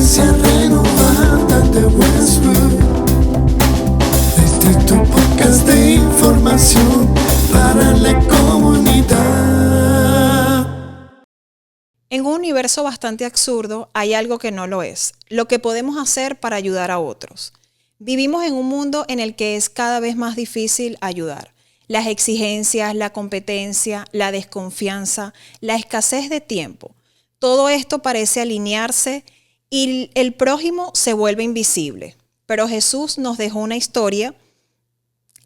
Iglesia Renovada de Westwood. Este es tu podcast de información para la comunidad. En un universo bastante absurdo hay algo que no lo es, lo que podemos hacer para ayudar a otros. Vivimos en un mundo en el que es cada vez más difícil ayudar. Las exigencias, la competencia, la desconfianza, la escasez de tiempo. Todo esto parece alinearse y el prójimo se vuelve invisible. Pero Jesús nos dejó una historia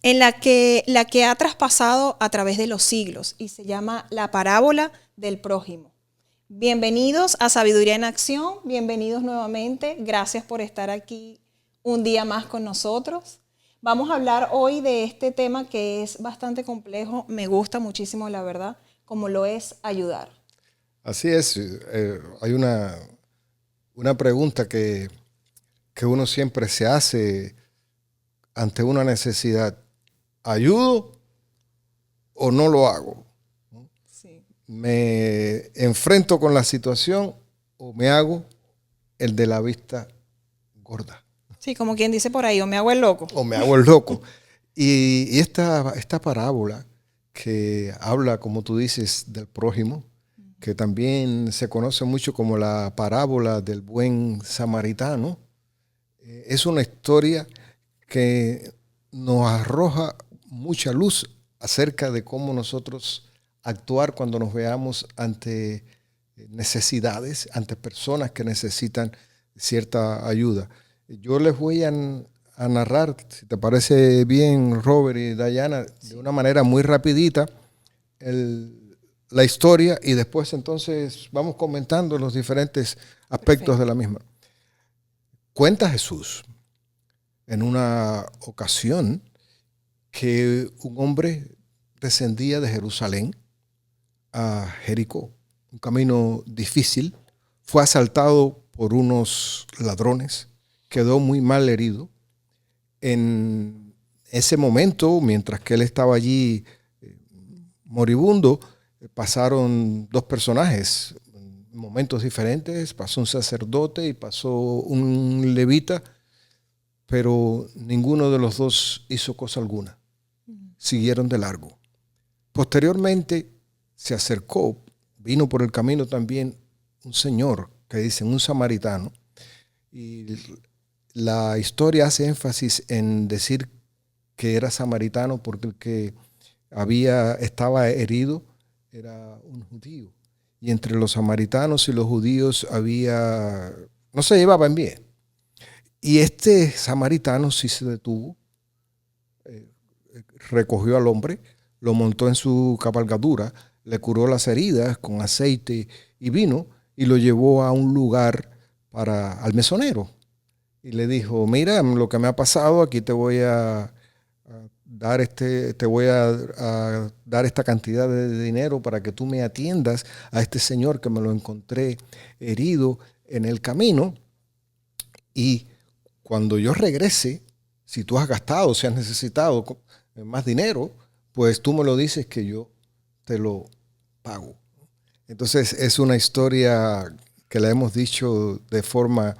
en la que ha traspasado a través de los siglos y se llama la parábola del prójimo. Bienvenidos a Sabiduría en Acción, bienvenidos nuevamente, gracias por estar aquí un día más con nosotros. Vamos a hablar hoy de este tema que es bastante complejo, me gusta muchísimo la verdad, como lo es ayudar. Así es, hay una pregunta que uno siempre se hace ante una necesidad. ¿Ayudo o no lo hago? Sí. ¿Me enfrento con la situación o me hago el de la vista gorda? Sí, como quien dice por ahí, o me hago el loco. O me hago el loco. Y esta parábola que habla, como tú dices, del prójimo, que también se conoce mucho como la parábola del buen samaritano, es una historia que nos arroja mucha luz acerca de cómo nosotros actuar cuando nos veamos ante necesidades, ante personas que necesitan cierta ayuda. Yo les voy a narrar, si te parece bien, Robert y Dayana, de una manera muy rapidita, la historia y después entonces vamos comentando los diferentes aspectos de la misma. Cuenta Jesús en una ocasión que un hombre descendía de Jerusalén a Jericó, un camino difícil, fue asaltado por unos ladrones, quedó muy mal herido. En ese momento, mientras que él estaba allí moribundo, pasaron dos personajes en momentos diferentes, pasó un sacerdote y pasó un levita, pero ninguno de los dos hizo cosa alguna. Siguieron de largo. Posteriormente se acercó, vino por el camino también un señor, que dicen un samaritano, y la historia hace énfasis en decir que era samaritano porque el que estaba herido era un judío. Y entre los samaritanos y los judíos no se llevaban bien. Y este samaritano sí se detuvo, recogió al hombre, lo montó en su cabalgadura, le curó las heridas con aceite y vino y lo llevó a un lugar al mesonero. Y le dijo, mira lo que me ha pasado, aquí te voy a dar esta cantidad de dinero para que tú me atiendas a este señor que me lo encontré herido en el camino. Y cuando yo regrese, si tú has gastado, si has necesitado más dinero, pues tú me lo dices que yo te lo pago. Entonces es una historia que la hemos dicho de forma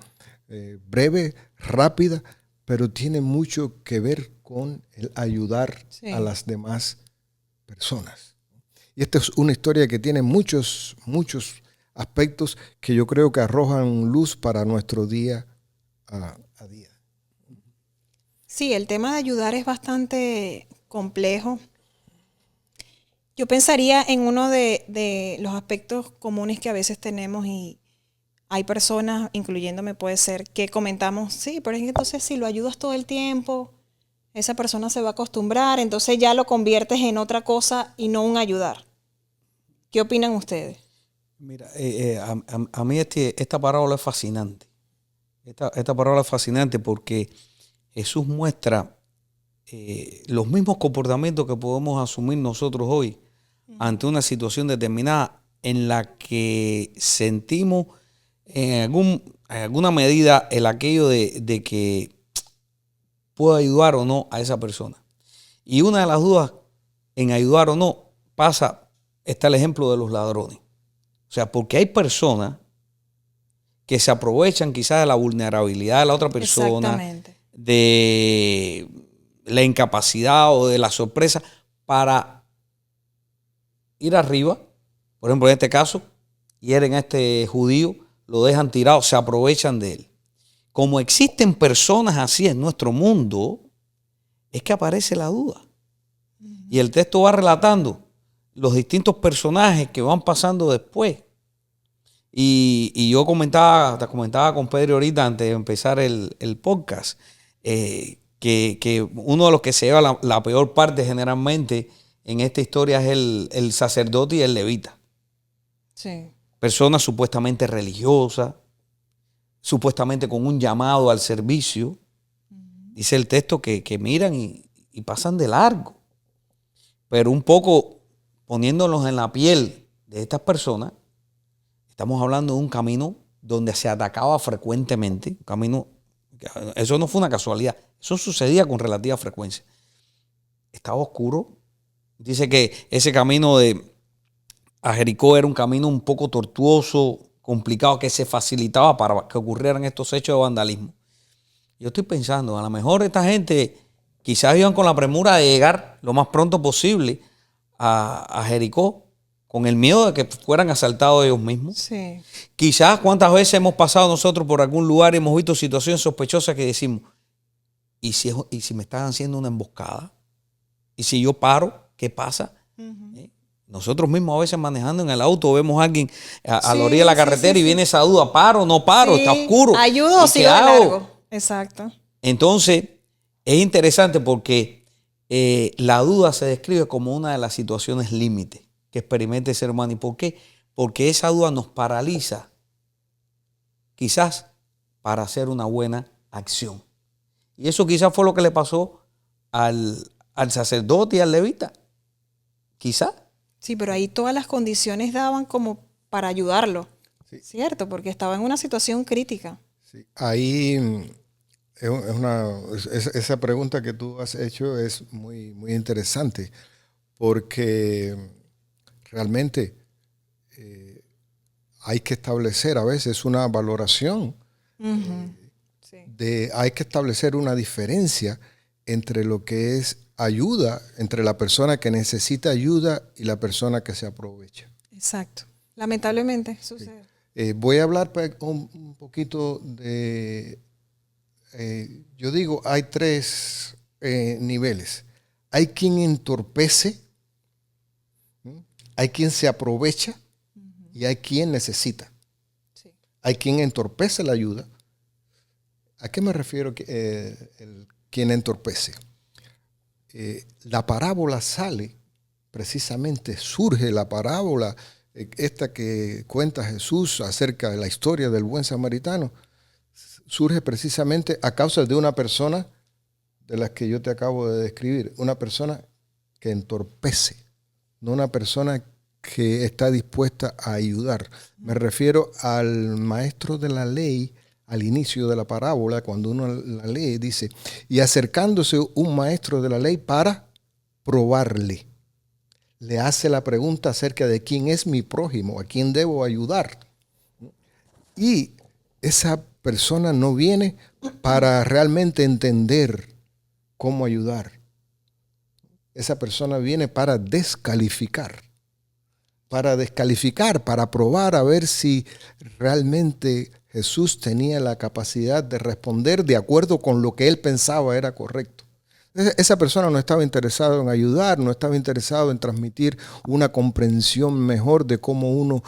breve, rápida, pero tiene mucho que ver con el ayudar a las demás personas. Y esta es una historia que tiene muchos aspectos que yo creo que arrojan luz para nuestro día a día. Sí, el tema de ayudar es bastante complejo. Yo pensaría en uno de los aspectos comunes que a veces tenemos y hay personas, incluyéndome puede ser, que comentamos, sí, pero es que entonces si lo ayudas todo el tiempo, esa persona se va a acostumbrar, entonces ya lo conviertes en otra cosa y no un ayudar. ¿Qué opinan ustedes? Mira, a mí esta parábola es fascinante. Esta parábola es fascinante porque Jesús muestra los mismos comportamientos que podemos asumir nosotros hoy ante una situación determinada en la que sentimos en alguna medida el aquello de que puedo ayudar o no a esa persona. Y una de las dudas en ayudar o no está el ejemplo de los ladrones. O sea, porque hay personas que se aprovechan quizás de la vulnerabilidad de la otra persona, Exactamente. de la incapacidad o de la sorpresa para ir arriba. Por ejemplo, en este caso, hieren a este judío, lo dejan tirado, se aprovechan de él. Como existen personas así en nuestro mundo, es que aparece la duda. Y el texto va relatando los distintos personajes que van pasando después. Y yo te comentaba con Pedro ahorita antes de empezar el podcast, que uno de los que se lleva la peor parte generalmente en esta historia es el sacerdote y el levita. Sí. Personas supuestamente religiosas, supuestamente con un llamado al servicio. Dice el texto que miran y pasan de largo. Pero un poco poniéndonos en la piel de estas personas, estamos hablando de un camino donde se atacaba frecuentemente. Un camino, eso no fue una casualidad, eso sucedía con relativa frecuencia. Estaba oscuro. Dice que ese camino a Jericó era un camino un poco tortuoso, complicado, que se facilitaba para que ocurrieran estos hechos de vandalismo. Yo estoy pensando, a lo mejor esta gente quizás iban con la premura de llegar lo más pronto posible a Jericó, con el miedo de que fueran asaltados ellos mismos. Sí. Quizás cuántas veces hemos pasado nosotros por algún lugar y hemos visto situaciones sospechosas que decimos, ¿y si me están haciendo una emboscada? ¿Y si yo paro? ¿Qué pasa? Nosotros mismos a veces manejando en el auto vemos a alguien a la orilla de la carretera y viene esa duda, ¿paro o no paro? Sí. Está oscuro. ¿Ayudo o sigo de largo? Exacto. Entonces, es interesante porque la duda se describe como una de las situaciones límite que experimenta el ser humano. ¿Y por qué? Porque esa duda nos paraliza, quizás, para hacer una buena acción. Y eso quizás fue lo que le pasó al sacerdote y al levita. Quizás. Sí, pero ahí todas las condiciones daban como para ayudarlo, Sí. ¿cierto? Porque estaba en una situación crítica. Sí, ahí esa pregunta que tú has hecho es muy, muy interesante porque realmente hay que establecer a veces una valoración, Sí. hay que establecer una diferencia entre lo que es ayuda, entre la persona que necesita ayuda y la persona que se aprovecha. Exacto. Lamentablemente sucede. Voy a hablar un poquito de, yo digo, hay tres niveles. Hay quien entorpece, hay quien se aprovecha y hay quien necesita. Sí. Hay quien entorpece la ayuda. ¿A qué me refiero quien entorpece? La parábola sale, precisamente surge la parábola, esta que cuenta Jesús acerca de la historia del buen samaritano, surge precisamente a causa de una persona de las que yo te acabo de describir, una persona que entorpece, no una persona que está dispuesta a ayudar. Me refiero al maestro de la ley. Al inicio de la parábola, cuando uno la lee, dice, y acercándose un maestro de la ley para probarle, le hace la pregunta acerca de quién es mi prójimo, a quién debo ayudar. Y esa persona no viene para realmente entender cómo ayudar. Esa persona viene para descalificar, para probar a ver si realmente Jesús tenía la capacidad de responder de acuerdo con lo que él pensaba era correcto. Esa persona no estaba interesado en ayudar, no estaba interesado en transmitir una comprensión mejor de cómo uno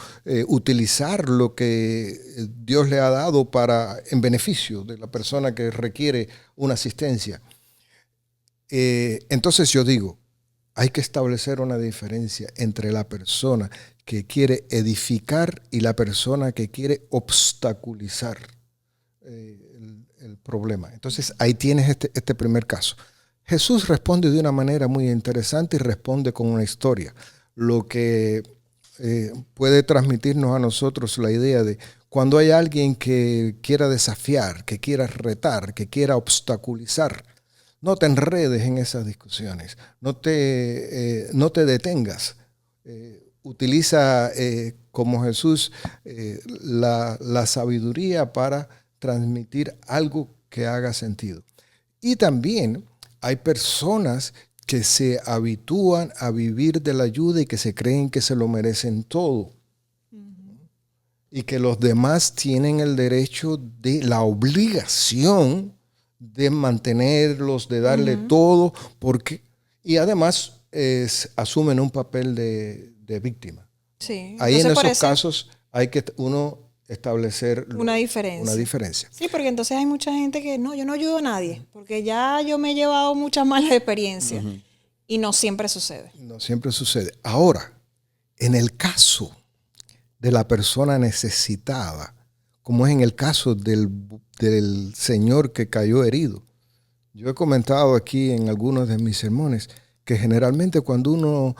utilizar lo que Dios le ha dado en beneficio de la persona que requiere una asistencia. Entonces yo digo, hay que establecer una diferencia entre la persona que quiere edificar y la persona que quiere obstaculizar el problema. Entonces ahí tienes este primer caso. Jesús responde de una manera muy interesante y responde con una historia, lo que puede transmitirnos a nosotros la idea de cuando hay alguien que quiera desafiar, que quiera retar, que quiera obstaculizar, no te enredes en esas discusiones, no te detengas. Utiliza como Jesús, la sabiduría para transmitir algo que haga sentido. Y también hay personas que se habitúan a vivir de la ayuda y que se creen que se lo merecen todo. Y que los demás tienen el derecho de la obligación de mantenerlos, de darle todo, y además asumen un papel de víctima. Sí. Ahí Entonces, en por esos eso, casos hay que uno establecer una diferencia. Sí, porque entonces hay mucha gente que no, yo no ayudo a nadie, porque ya yo me he llevado muchas malas experiencias. Y no siempre sucede. No siempre sucede. Ahora, en el caso de la persona necesitada, como es en el caso del señor que cayó herido. Yo he comentado aquí en algunos de mis sermones que generalmente cuando uno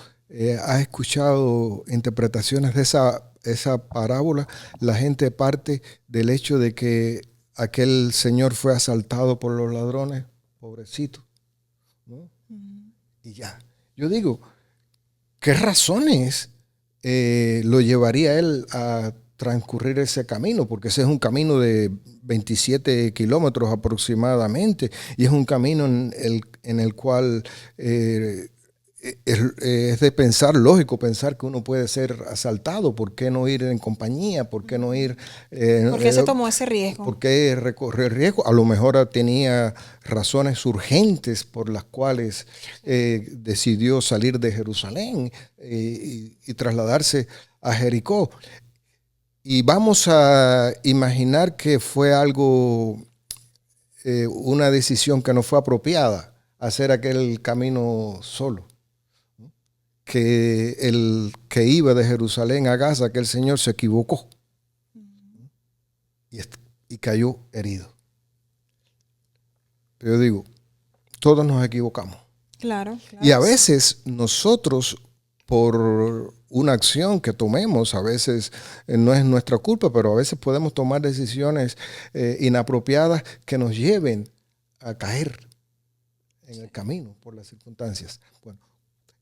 ha escuchado interpretaciones de esa parábola, la gente parte del hecho de que aquel señor fue asaltado por los ladrones, pobrecito, ¿no? Y ya. Yo digo, ¿qué razones lo llevaría él a transcurrir ese camino? Porque ese es un camino de 27 kilómetros aproximadamente y es un camino en el cual es de pensar, lógico, pensar que uno puede ser asaltado. ¿Por qué no ir en compañía? ¿Por qué no ir? ¿Por qué se tomó ese riesgo? ¿Por qué recorrer riesgo? A lo mejor tenía razones urgentes por las cuales decidió salir de Jerusalén y trasladarse a Jericó. Y vamos a imaginar que fue algo, una decisión que no fue apropiada, hacer aquel camino solo. Que el que iba de Jerusalén a Gaza, aquel señor se equivocó y cayó herido. Pero yo digo, todos nos equivocamos. Claro. Y a veces nosotros, por una acción que tomemos, a veces no es nuestra culpa, pero a veces podemos tomar decisiones inapropiadas que nos lleven a caer en el camino por las circunstancias. Bueno,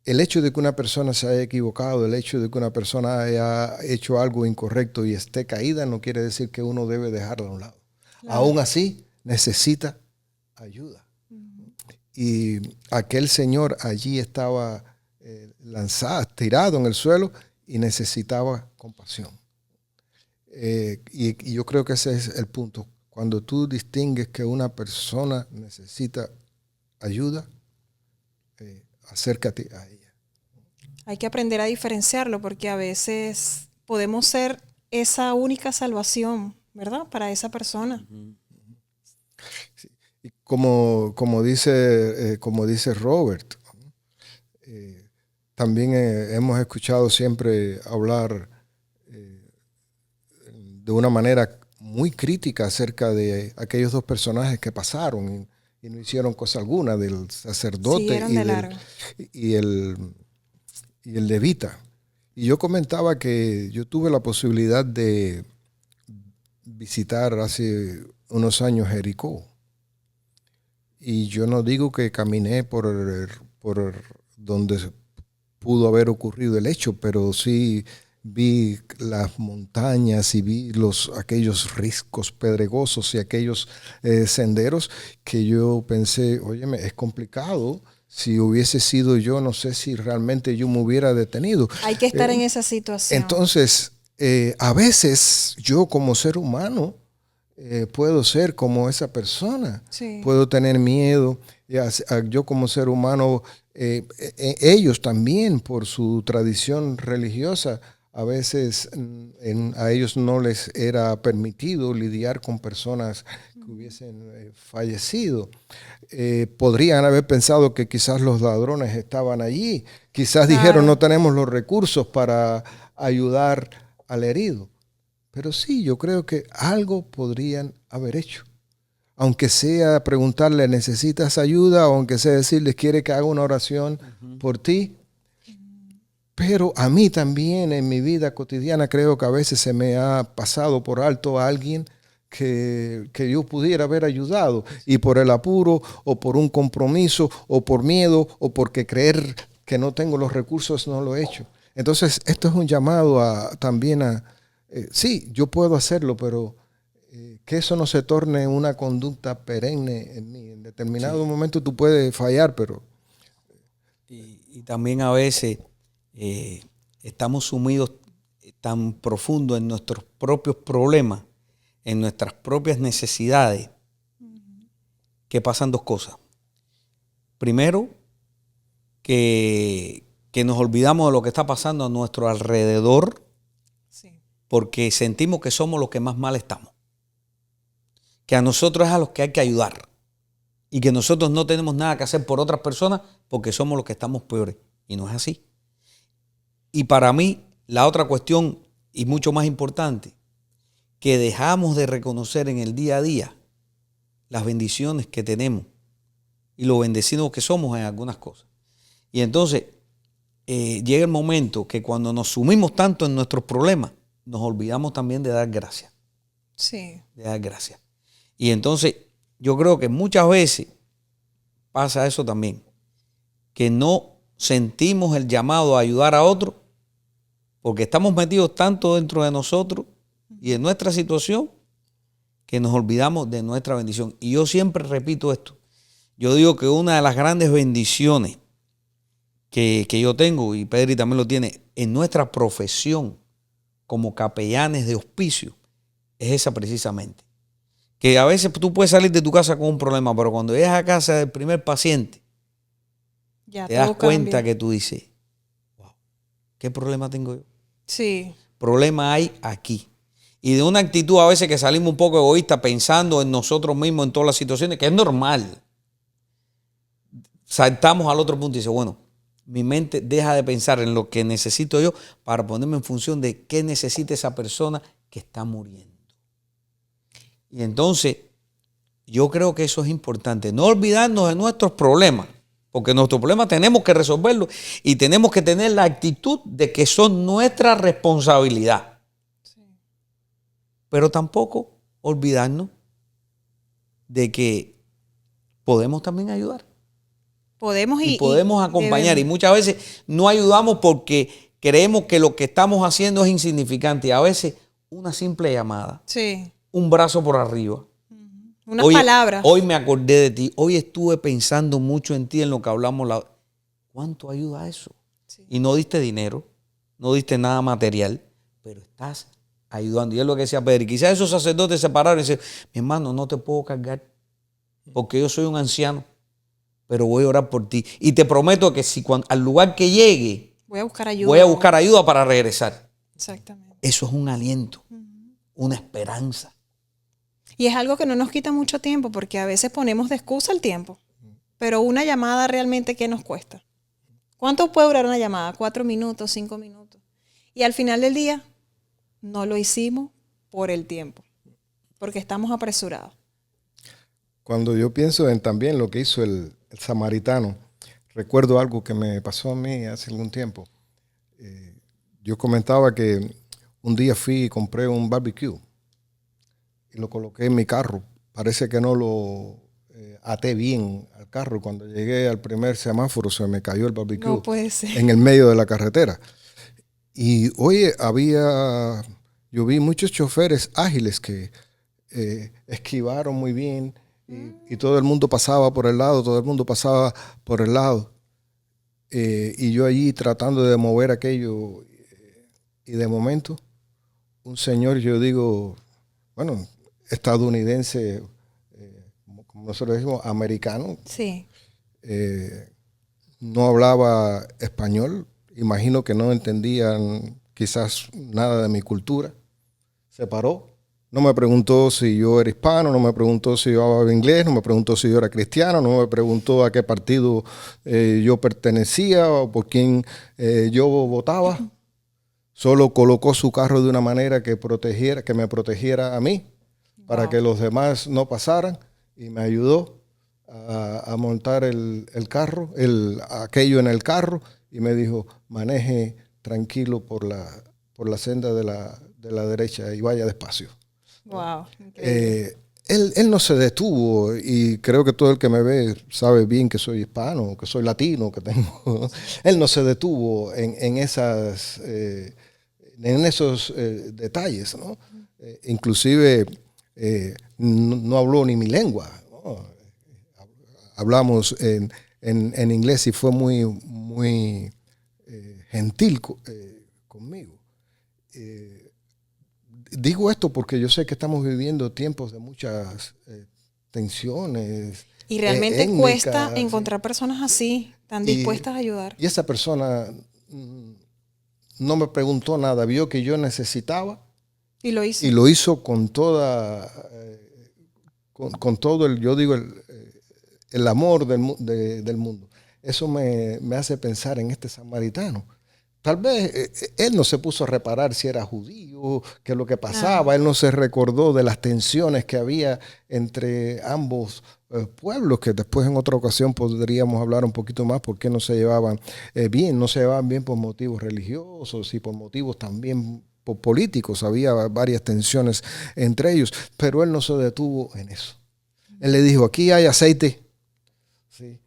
el hecho de que una persona se haya equivocado, el hecho de que una persona haya hecho algo incorrecto y esté caída, no quiere decir que uno debe dejarla a un lado. Claro. Aún así, necesita ayuda. Y aquel señor allí estaba lanzado, tirado en el suelo y necesitaba compasión. Y yo creo que ese es el punto. Cuando tú distingues que una persona necesita ayuda, acércate a ella. Hay que aprender a diferenciarlo porque a veces podemos ser esa única salvación, ¿verdad? Para esa persona. Sí. Y como dice Robert, también hemos escuchado siempre hablar de una manera muy crítica acerca de aquellos dos personajes que pasaron y no hicieron cosa alguna, del sacerdote y el levita. Y yo comentaba que yo tuve la posibilidad de visitar hace unos años Jericó. Y yo no digo que caminé por donde pudo haber ocurrido el hecho, pero sí vi las montañas y vi aquellos riscos pedregosos y aquellos senderos que yo pensé, óyeme, es complicado. Si hubiese sido yo, no sé si realmente yo me hubiera detenido. Hay que estar en esa situación. Entonces, a veces yo como ser humano puedo ser como esa persona. Sí. Puedo tener miedo. Yo como ser humano, ellos también por su tradición religiosa, a veces a ellos no les era permitido lidiar con personas que hubiesen fallecido. Podrían haber pensado que quizás los ladrones estaban allí. Quizás dijeron, no tenemos los recursos para ayudar al herido. Pero sí, yo creo que algo podrían haber hecho. Aunque sea preguntarle, ¿necesitas ayuda? O aunque sea decirles, ¿quiere que haga una oración por ti? Pero a mí también en mi vida cotidiana creo que a veces se me ha pasado por alto a alguien que yo pudiera haber ayudado. Y por el apuro, o por un compromiso, o por miedo, o porque creer que no tengo los recursos, no lo he hecho. Entonces, esto es un llamado también a, sí, yo puedo hacerlo, pero que eso no se torne una conducta perenne en mí. En determinado momento tú puedes fallar, pero... Y también a veces estamos sumidos tan profundo en nuestros propios problemas, en nuestras propias necesidades, que pasan dos cosas. Primero, que nos olvidamos de lo que está pasando a nuestro alrededor, Sí. porque sentimos que somos los que más mal estamos. Que a nosotros es a los que hay que ayudar. Y que nosotros no tenemos nada que hacer por otras personas porque somos los que estamos peores. Y no es así. Y para mí, la otra cuestión, y mucho más importante, que dejamos de reconocer en el día a día las bendiciones que tenemos y lo bendecidos que somos en algunas cosas. Y entonces llega el momento que cuando nos sumimos tanto en nuestros problemas, nos olvidamos también de dar gracias. Sí. De dar gracias. Y entonces yo creo que muchas veces pasa eso también, que no sentimos el llamado a ayudar a otros porque estamos metidos tanto dentro de nosotros y en nuestra situación que nos olvidamos de nuestra bendición. Y yo siempre repito esto. Yo digo que una de las grandes bendiciones que yo tengo, y Pedri también lo tiene, en nuestra profesión como capellanes de hospicio, es esa precisamente. Que a veces tú puedes salir de tu casa con un problema, pero cuando llegas a casa del primer paciente, Ya te das todo cuenta cambia. que tú dices, wow, ¿qué problema tengo yo? Sí. Problema hay aquí. Y de una actitud a veces que salimos un poco egoístas pensando en nosotros mismos en todas las situaciones, que es normal. Saltamos al otro punto y dice, bueno, mi mente deja de pensar en lo que necesito yo para ponerme en función de qué necesita esa persona que está muriendo. Y entonces, yo creo que eso es importante. No olvidarnos de nuestros problemas, porque nuestros problemas tenemos que resolverlos y tenemos que tener la actitud de que son nuestra responsabilidad. Sí. Pero tampoco olvidarnos de que podemos también ayudar. Podemos Y podemos acompañar. debemos. Y muchas veces no ayudamos porque creemos que lo que estamos haciendo es insignificante. Y a veces una simple llamada, Sí. un brazo por arriba. Unas Oye, palabras. hoy me acordé de ti. Hoy estuve pensando mucho en ti, en lo que hablamos. ¿Cuánto ayuda eso? Sí. Y no diste dinero, no diste nada material, pero estás ayudando. Y es lo que decía Pedro. Quizás esos sacerdotes se pararon y dicen, mi hermano, no te puedo cargar porque yo soy un anciano, pero voy a orar por ti. Y te prometo que si al lugar que llegue, Voy a buscar ayuda. voy a buscar ayuda para regresar. Exactamente. Eso es un aliento, una esperanza. Y es algo que no nos quita mucho tiempo porque a veces ponemos de excusa el tiempo. Pero una llamada realmente, ¿qué nos cuesta? ¿Cuánto puede durar una llamada? 4 minutos, 5 minutos. Y al final del día, no lo hicimos por el tiempo, porque estamos apresurados. Cuando yo pienso en también lo que hizo el samaritano, recuerdo algo que me pasó a mí hace algún tiempo. Yo comentaba que un día fui y compré un barbecue y lo coloqué en mi carro. Parece que no lo até bien al carro. Cuando llegué al primer semáforo se me cayó el barbecue No puede ser. en el medio de la carretera. Y oye, yo vi muchos choferes ágiles que esquivaron muy bien y todo el mundo pasaba por el lado, y yo allí tratando de mover aquello y de momento un señor, yo digo, bueno, estadounidense, como nosotros decimos, americano, Sí. no hablaba español, imagino que no entendían quizás nada de mi cultura, se paró. No me preguntó si yo era hispano, no me preguntó si yo hablaba inglés, no me preguntó si yo era cristiano, no me preguntó a qué partido yo pertenecía o por quién yo votaba. Solo colocó su carro de una manera que me protegiera a mí, para que los demás no pasaran, y me ayudó a montar el carro, aquello en el carro, y me dijo, maneje tranquilo por la senda de la derecha y vaya despacio. Wow. Increíble. él no se detuvo, y creo que todo el que me ve sabe bien que soy hispano, que soy latino, que tengo. Él no se detuvo en esos detalles, ¿no? Inclusive no habló ni mi lengua, ¿no? Hablamos en inglés y fue muy gentil conmigo. Digo esto porque yo sé que estamos viviendo tiempos de muchas tensiones. Y realmente étnicas, cuesta encontrar personas así, tan dispuestas a ayudar. Y esa persona no me preguntó nada, vio que yo necesitaba. Y lo hizo. Y lo hizo con toda, con todo el amor del mundo. Eso me hace pensar en este samaritano. Tal vez él no se puso a reparar si era judío, qué es lo que pasaba. Él no se recordó de las tensiones que había entre ambos pueblos, que después en otra ocasión podríamos hablar un poquito más por qué no se llevaban bien. No se llevaban bien por motivos religiosos y por motivos también políticos. Había varias tensiones entre ellos, pero él no se detuvo en eso. Él le dijo, aquí hay aceite, ¿sí?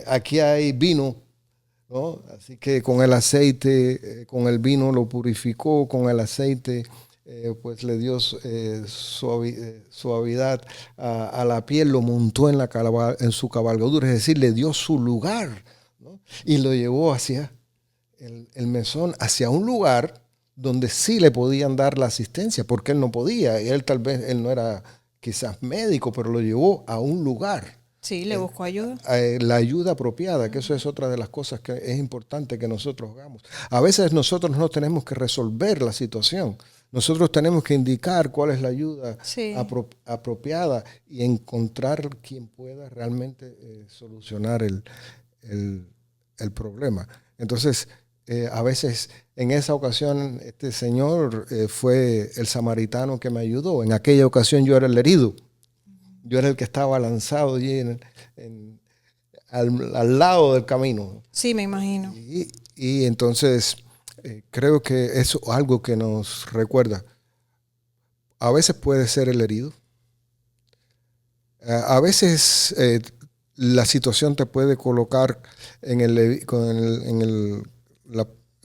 Aquí hay vino, ¿no? Así que con el aceite, con el vino lo purificó, con el aceite pues le dio suavidad a la piel, lo montó en su cabalgadura, es decir, le dio su lugar, ¿no? Y lo llevó hacia el mesón, hacia un lugar donde sí le podían dar la asistencia, porque él no podía, y él no era quizás médico, pero lo llevó a un lugar. Sí, le buscó ayuda. La ayuda apropiada, que eso es otra de las cosas que es importante que nosotros hagamos. A veces nosotros no tenemos que resolver la situación. Nosotros tenemos que indicar cuál es la ayuda apropiada y encontrar quien pueda realmente solucionar el problema. Entonces, a veces en esa ocasión este señor fue el samaritano que me ayudó. En aquella ocasión yo era el herido. Yo era el que estaba lanzado allí al lado del camino. Sí, me imagino. Y entonces creo que eso es algo que nos recuerda. A veces puede ser el herido. A veces la situación te puede colocar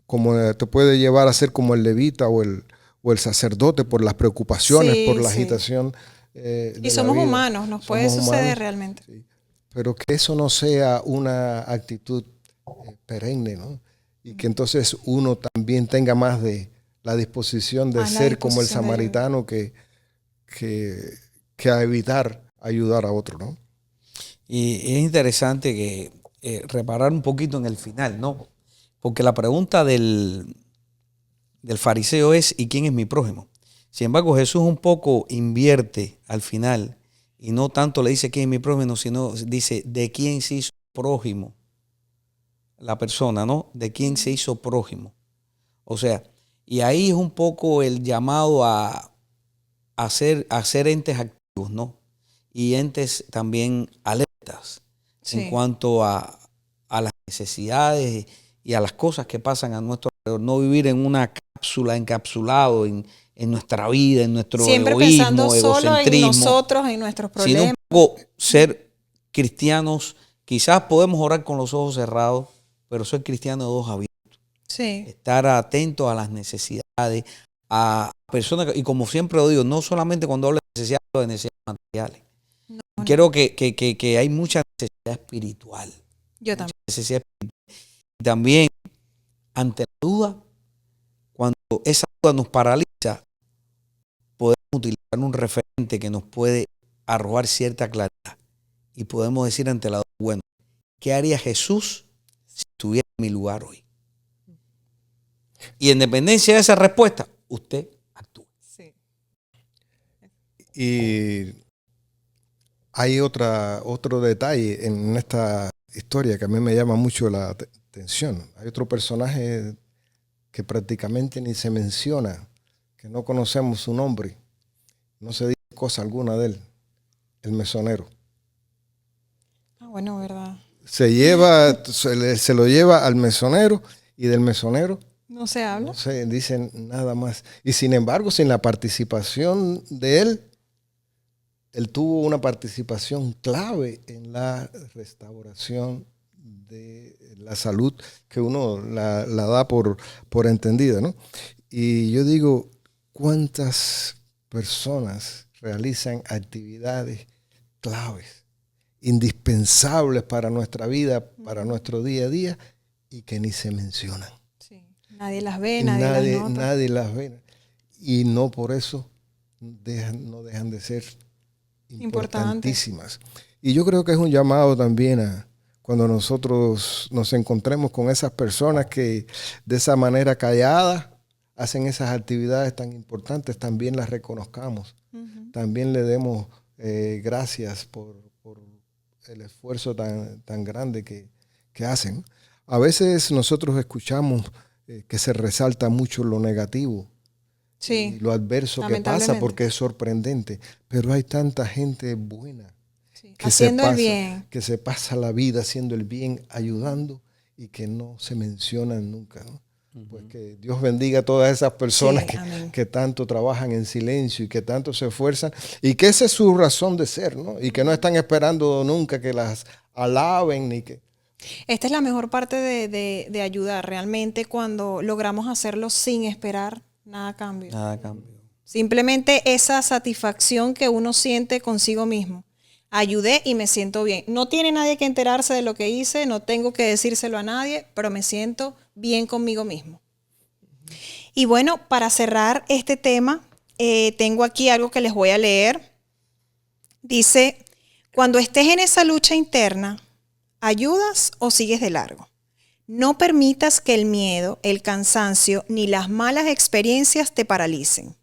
como te puede llevar a ser como el levita o el sacerdote por las preocupaciones, por la agitación. Y somos humanos, nos puede suceder realmente. Sí. Pero que eso no sea una actitud perenne, ¿no? Y que entonces uno también tenga más de la disposición de ser como el samaritano que a evitar ayudar a otro, ¿no? Y es interesante que reparar un poquito en el final, ¿no? Porque la pregunta del fariseo es, ¿y quién es mi prójimo? Sin embargo, Jesús un poco invierte al final y no tanto le dice quién es mi prójimo, sino dice de quién se hizo prójimo la persona, ¿no? De quién se hizo prójimo. O sea, y ahí es un poco el llamado a ser entes activos, ¿no? Y entes también alertas en cuanto a las necesidades y a las cosas que pasan a nuestro alrededor. No vivir en una cápsula, encapsulado en nuestra vida, en nuestro siempre egoísmo, pensando solo en nosotros, en nuestros problemas. Sino un poco ser cristianos. Quizás podemos orar con los ojos cerrados, pero ser cristiano de ojos abiertos. Sí. Estar atentos a las necesidades, a personas, y como siempre lo digo, no solamente cuando hablo de necesidades, hablo de necesidades materiales. No. Creo que hay mucha necesidad espiritual. Yo también. Necesidad espiritual. Y también, ante la duda, cuando esa duda nos paraliza, podemos utilizar un referente que nos puede arrojar cierta claridad. Y podemos decir ante la duda, bueno, ¿qué haría Jesús si estuviera en mi lugar hoy? Y en dependencia de esa respuesta, usted actúa. Sí. Y hay otro detalle en esta historia que a mí me llama mucho la atención. Hay otro personaje que prácticamente ni se menciona, que no conocemos su nombre, no se dice cosa alguna de él, el mesonero. Ah, bueno, verdad. Se lo lleva al mesonero, y del mesonero no se habla. No se dicen nada más. Y sin embargo, sin la participación de él, él tuvo una participación clave en la restauración de la salud, que uno la da por entendida, ¿no? Y yo digo, ¿cuántas personas realizan actividades claves, indispensables para nuestra vida, para nuestro día a día, y que ni se mencionan? Sí. Nadie las ve, nadie las nota. Nadie las ve. Y no por eso no dejan de ser importantísimas. Y yo creo que es un llamado también a cuando nosotros nos encontremos con esas personas que de esa manera callada hacen esas actividades tan importantes, también las reconozcamos. También le demos gracias por el esfuerzo tan grande que hacen. A veces nosotros escuchamos que se resalta mucho lo negativo, sí, y lo adverso que pasa, porque es sorprendente. Pero hay tanta gente buena, sí, haciendo el bien, que se pasa la vida haciendo el bien, ayudando, y que no se mencionan nunca, ¿no? Pues que Dios bendiga a todas esas personas, sí, que tanto trabajan en silencio y que tanto se esfuerzan, y que esa es su razón de ser, ¿no? Y que no están esperando nunca que las alaben ni que... Esta es la mejor parte de ayudar, realmente, cuando logramos hacerlo sin esperar nada a cambio. Nada a cambio. Simplemente esa satisfacción que uno siente consigo mismo. Ayudé y me siento bien. No tiene nadie que enterarse de lo que hice, no tengo que decírselo a nadie, pero me siento bien conmigo mismo. Y bueno, para cerrar este tema, tengo aquí algo que les voy a leer. Dice, cuando estés en esa lucha interna, ¿ayudas o sigues de largo? No permitas que el miedo, el cansancio ni las malas experiencias te paralicen.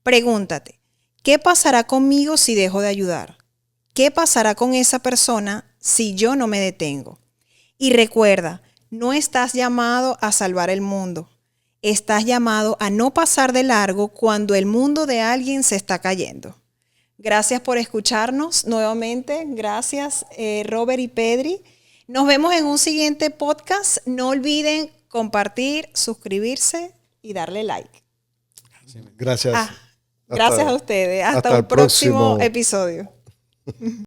Pregúntate, ¿qué pasará conmigo si dejo de ayudar? ¿Qué pasará con esa persona si yo no me detengo? Y recuerda, no estás llamado a salvar el mundo. Estás llamado a no pasar de largo cuando el mundo de alguien se está cayendo. Gracias por escucharnos nuevamente. Gracias, Robert y Pedri. Nos vemos en un siguiente podcast. No olviden compartir, suscribirse y darle like. Gracias. Gracias a ustedes. Hasta un próximo episodio.